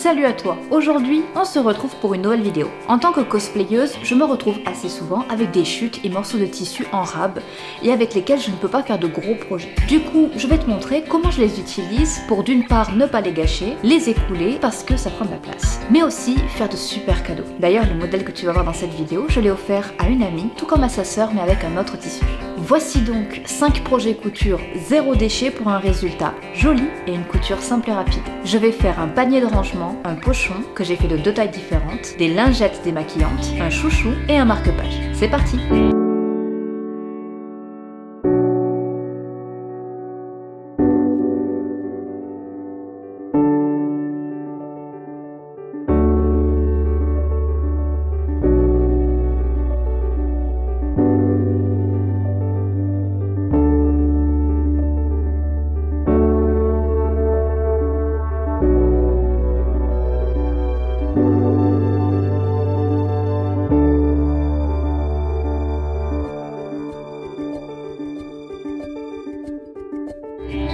Salut à toi! Aujourd'hui, on se retrouve pour une nouvelle vidéo. En tant que cosplayeuse, je me retrouve assez souvent avec des chutes et morceaux de tissu en rab et avec lesquels je ne peux pas faire de gros projets. Du coup, je vais te montrer comment je les utilise pour d'une part ne pas les gâcher, les écouler parce que ça prend de la place, mais aussi faire de super cadeaux. D'ailleurs, le modèle que tu vas voir dans cette vidéo, je l'ai offert à une amie, tout comme à sa sœur mais avec un autre tissu. Voici donc 5 projets couture 0 déchet pour un résultat joli et une couture simple et rapide. Je vais faire un panier de rangement, un pochon que j'ai fait de 2 tailles différentes, des lingettes démaquillantes, un chouchou et un marque-page. C'est parti!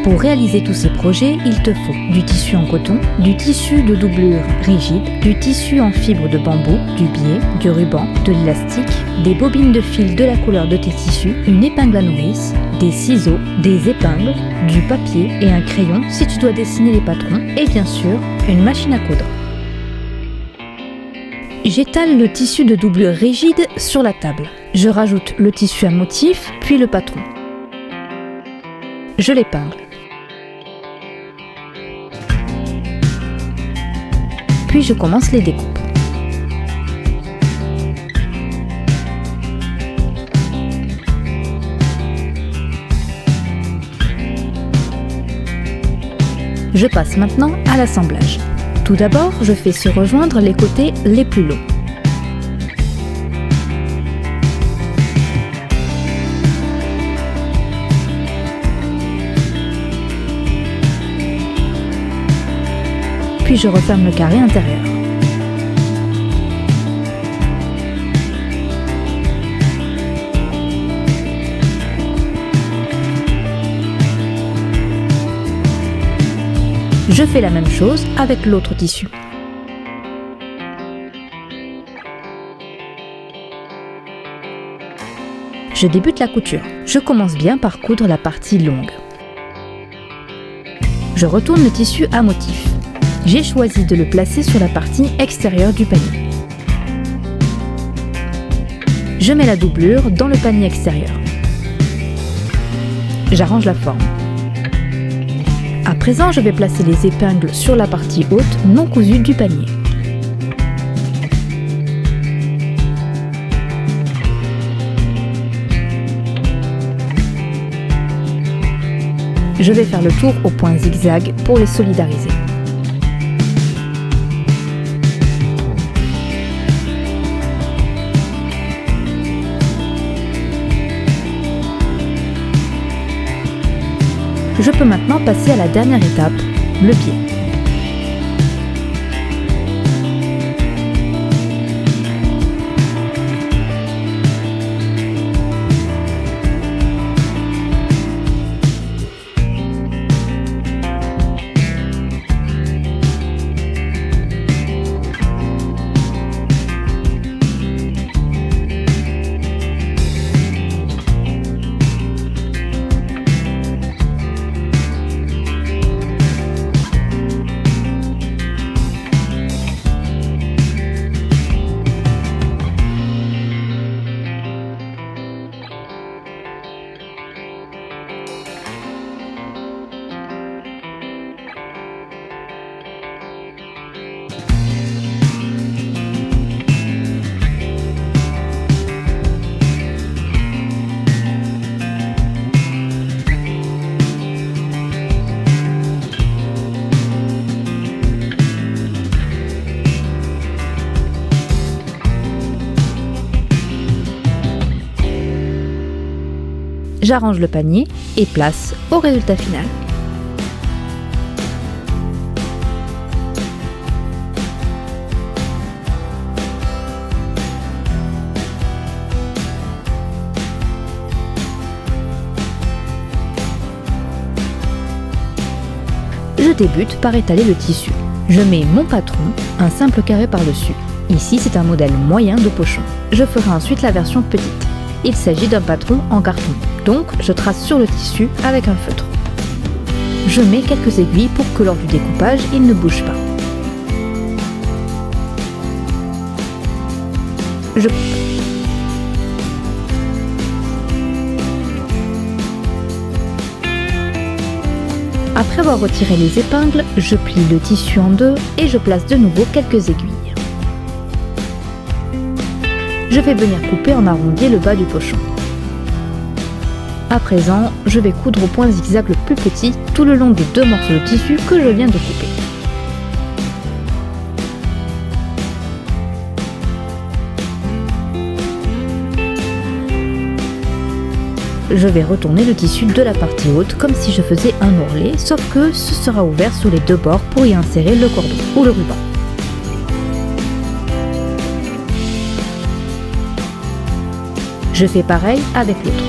Pour réaliser tous ces projets, il te faut du tissu en coton, du tissu de doublure rigide, du tissu en fibre de bambou, du biais, du ruban, de l'élastique, des bobines de fil de la couleur de tes tissus, une épingle à nourrice, des ciseaux, des épingles, du papier et un crayon si tu dois dessiner les patrons, et bien sûr, une machine à coudre. J'étale le tissu de doublure rigide sur la table. Je rajoute le tissu à motif, puis le patron. Je l'épingle. Puis je commence les découpes. Je passe maintenant à l'assemblage. Tout d'abord, je fais se rejoindre les côtés les plus longs. Puis je referme le carré intérieur. Je fais la même chose avec l'autre tissu. Je débute la couture. Je commence bien par coudre la partie longue. Je retourne le tissu à motif. J'ai choisi de le placer sur la partie extérieure du panier. Je mets la doublure dans le panier extérieur. J'arrange la forme. À présent, je vais placer les épingles sur la partie haute non cousue du panier. Je vais faire le tour au point zigzag pour les solidariser. Je peux maintenant passer à la dernière étape, le pied. J'arrange le panier et place au résultat final. Je débute par étaler le tissu. Je mets mon patron, un simple carré par-dessus. Ici, c'est un modèle moyen de pochon. Je ferai ensuite la version petite. Il s'agit d'un patron en carton, donc je trace sur le tissu avec un feutre. Je mets quelques aiguilles pour que lors du découpage, il ne bouge pas. Je coupe. Après avoir retiré les épingles, je plie le tissu en deux et je place de nouveau quelques aiguilles. Je vais venir couper en arrondi le bas du pochon. À présent, je vais coudre au point zigzag le plus petit tout le long des deux morceaux de tissu que je viens de couper. Je vais retourner le tissu de la partie haute comme si je faisais un ourlet, sauf que ce sera ouvert sur les deux bords pour y insérer le cordon ou le ruban. Je fais pareil avec l'autre.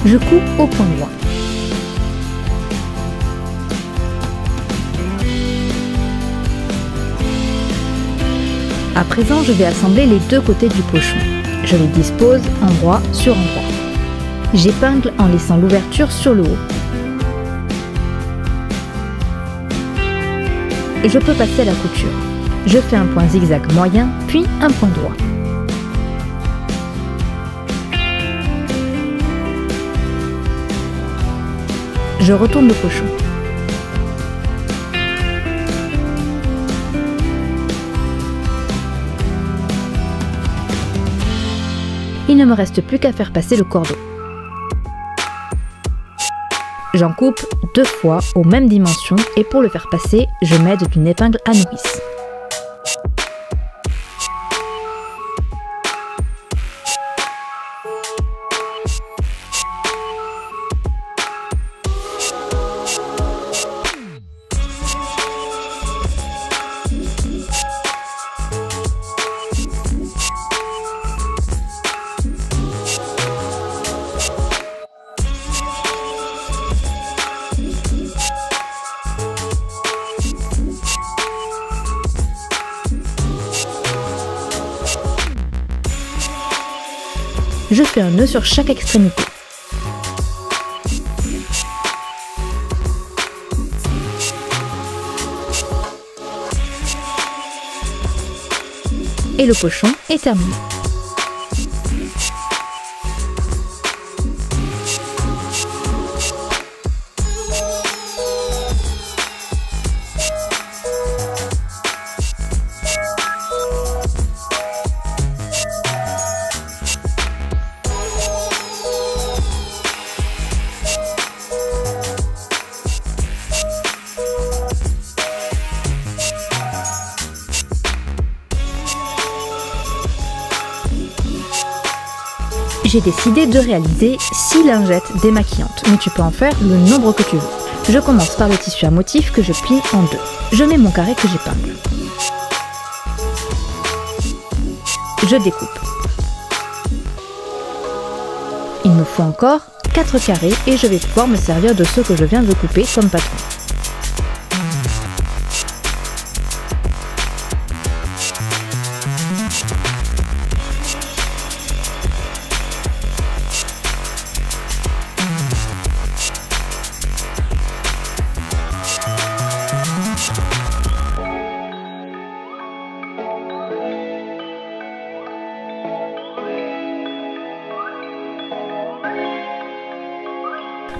Je coupe au point droit. À présent, je vais assembler les deux côtés du pochon. Je les dispose endroit sur endroit. J'épingle en laissant l'ouverture sur le haut. Je peux passer à la couture. Je fais un point zigzag moyen, puis un point droit. Je retourne le pochon. Il ne me reste plus qu'à faire passer le cordon. J'en coupe 2 fois aux mêmes dimensions et pour le faire passer, je m'aide d'une épingle à nourrice. Je fais un nœud sur chaque extrémité. Et le pochon est terminé. J'ai décidé de réaliser 6 lingettes démaquillantes, mais tu peux en faire le nombre que tu veux. Je commence par le tissu à motif que je plie en deux. Je mets mon carré que j'épingle. Je découpe. Il me faut encore 4 carrés et je vais pouvoir me servir de ceux que je viens de couper comme patron.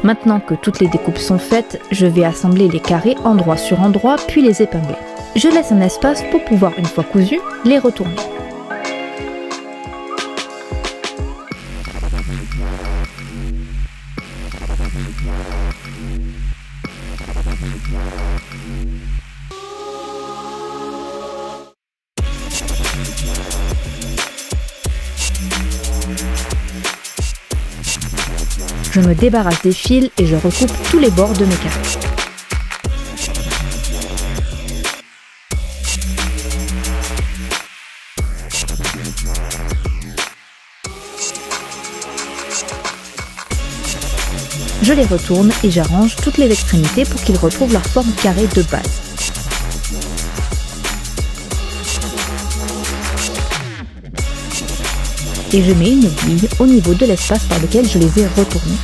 Maintenant que toutes les découpes sont faites, je vais assembler les carrés endroit sur endroit puis les épingler. Je laisse un espace pour pouvoir, une fois cousus, les retourner. Je me débarrasse des fils et je recoupe tous les bords de mes carrés. Je les retourne et j'arrange toutes les extrémités pour qu'ils retrouvent leur forme carrée de base. Et je mets une aiguille au niveau de l'espace par lequel je les ai retournés.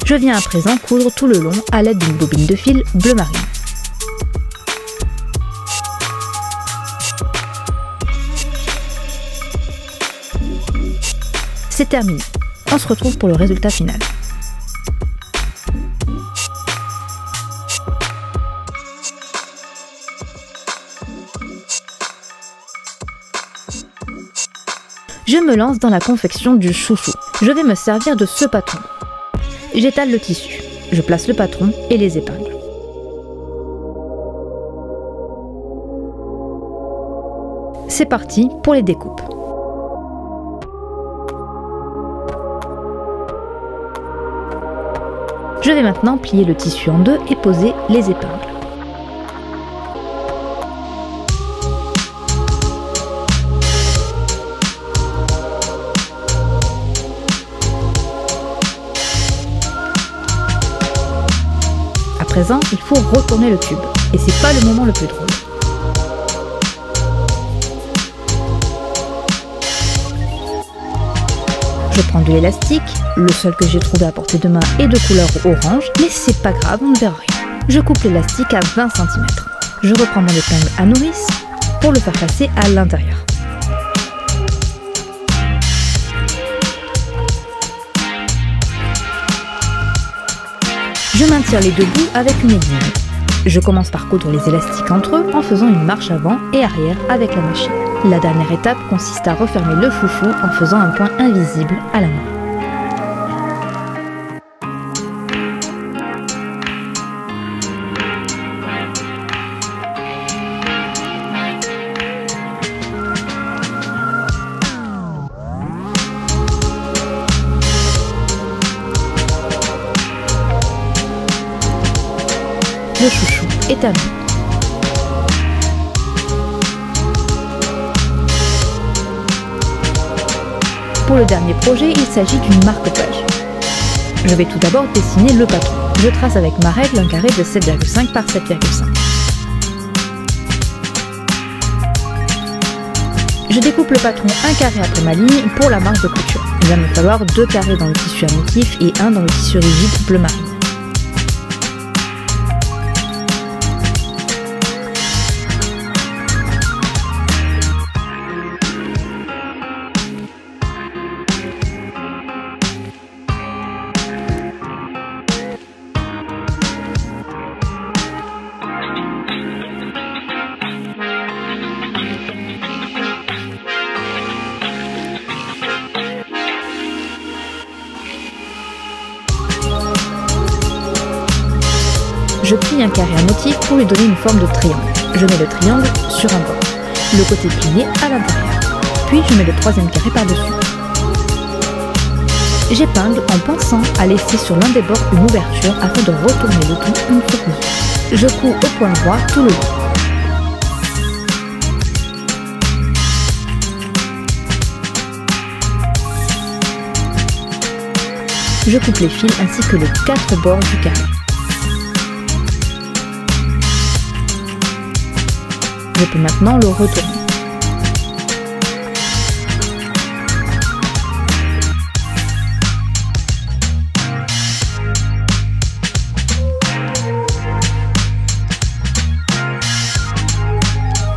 Je viens à présent coudre tout le long à l'aide d'une bobine de fil bleu marine. C'est terminé. On se retrouve pour le résultat final. Je me lance dans la confection du chouchou. Je vais me servir de ce patron. J'étale le tissu. Je place le patron et les épingles. C'est parti pour les découpes. Je vais maintenant plier le tissu en deux et poser les épingles. À présent, il faut retourner le tube. Et c'est pas le moment le plus drôle. Je prends de l'élastique, le seul que j'ai trouvé à portée de main est de couleur orange, mais c'est pas grave, on ne verra rien. Je coupe l'élastique à 20 cm. Je reprends mon épingle à nourrice pour le faire passer à l'intérieur. Je maintiens les deux bouts avec une aiguille. Je commence par coudre les élastiques entre eux en faisant une marche avant et arrière avec la machine. La dernière étape consiste à refermer le foufou en faisant un point invisible à la main. Le chouchou est terminé. Pour le dernier projet, il s'agit d'une marque-page. Je vais tout d'abord dessiner le patron. Je trace avec ma règle un carré de 7,5 par 7,5. Je découpe le patron un carré après ma ligne pour la marge de couture. Il va me falloir 2 carrés dans le tissu à motif et 1 dans le tissu rigide bleu marine. Je plie un carré à motif pour lui donner une forme de triangle. Je mets le triangle sur un bord, le côté plié à l'intérieur. Puis je mets le troisième carré par-dessus. J'épingle en pensant à laisser sur l'un des bords une ouverture afin de retourner le tout une fois cousu. Je couds au point droit tout le long. Je coupe les fils ainsi que les 4 bords du carré. Je peux maintenant le retourner.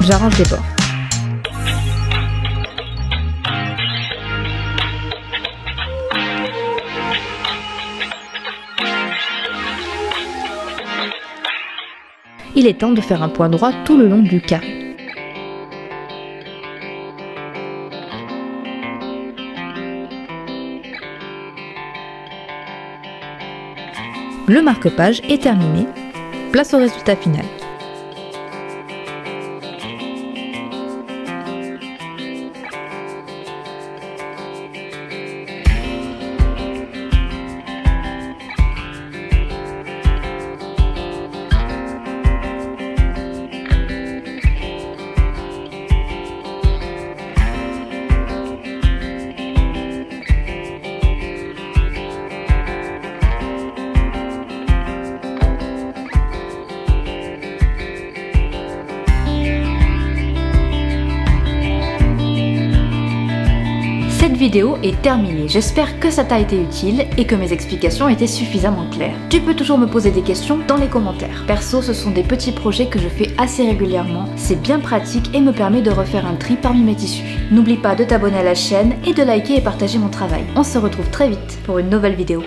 J'arrange les bords. Il est temps de faire un point droit tout le long du carré. Le marque-page est terminé. Place au résultat final. Cette vidéo est terminée, j'espère que ça t'a été utile et que mes explications étaient suffisamment claires. Tu peux toujours me poser des questions dans les commentaires. Perso, ce sont des petits projets que je fais assez régulièrement, c'est bien pratique et me permet de refaire un tri parmi mes tissus. N'oublie pas de t'abonner à la chaîne et de liker et partager mon travail. On se retrouve très vite pour une nouvelle vidéo.